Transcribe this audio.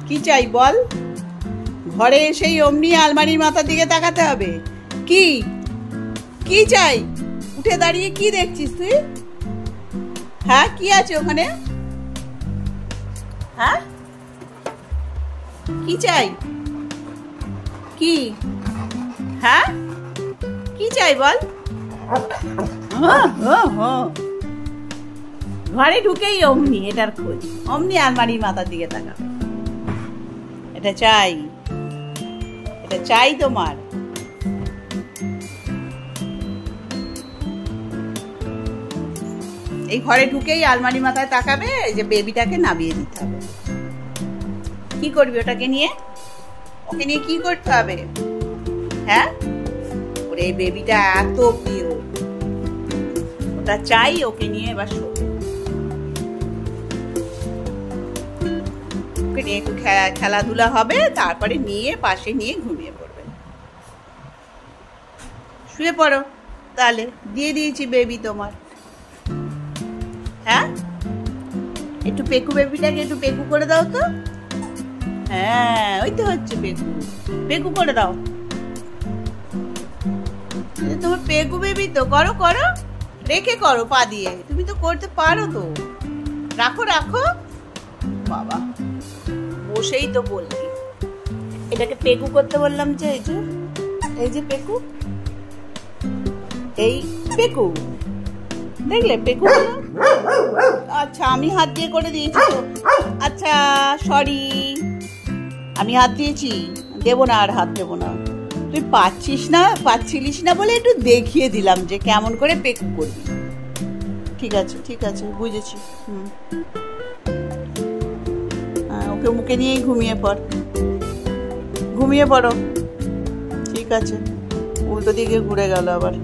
কি চাই বল? ঘরে এসেই অমনি আলমারির মাথার দিকে তাকাতে হবে। কি কি চাই? উঠে দাঁড়িয়ে কি দেখছিস তুই? হ্যাঁ, কি আছে ওখানে? হ্যাঁ, কি চাই? কি? হ্যাঁ, কি চাই বল? ঘরে ঢুকেই অমনি এটার খোঁজ, অমনি আলমারির মাথার দিকে তাকাবে। এটা চাই, এটা চাই তোমার। এই ঘরে ঢুকেই আলমারি মাথায় তাকাবে, যে বেবিটাকে নামিয়ে দিতে হবে। কি করবি ওটাকে নিয়ে? ওকে নিয়ে কি করতে হবে? হ্যাঁ, ওর এই বেবিটা এত প্রিয়, ওটা চাই। ওকে নিয়ে এবার ওকে নিয়ে একটু খেলাধুলা হবে, তারপরে নিয়ে পাশে নিয়ে ঘুমিয়ে পড়বে। শুয়ে পড়ো তাহলে, দিয়ে দিয়েছি বেবি তোমার। হ্যাঁ, একটু পেকু, বেবিটাকে একটু পেকু করে দাও তো। হ্যাঁ, ওই তো হচ্ছে পেকু, পেকু করে দাও। তোমার পেকু বেবি তো, করো করো, রেখে করো পা দিয়ে, তুমি তো করতে পারো তো। রাখো রাখো। বাবা, বসেই তো বললি এটাকে পেকু করতে বললাম, যে এই যে পেকু, এই পেকু, দেখলে পেকু। আচ্ছা, আমি হাত দিয়ে করে দিয়েছি তো। আচ্ছা, সরি, আমি হাত দিয়েছি, দেবো না, আর হাত দেবো না। তুই পাচ্ছিলিস না বলে একটু দেখিয়ে দিলাম যে কেমন করে পেকু করবি। ঠিক আছে ঠিক আছে, বুঝেছি। ওকে মুখে নিয়েই ঘুমিয়ে পড়ো। ঠিক আছে, উল্টো দিকে ঘুরে গেল আবার।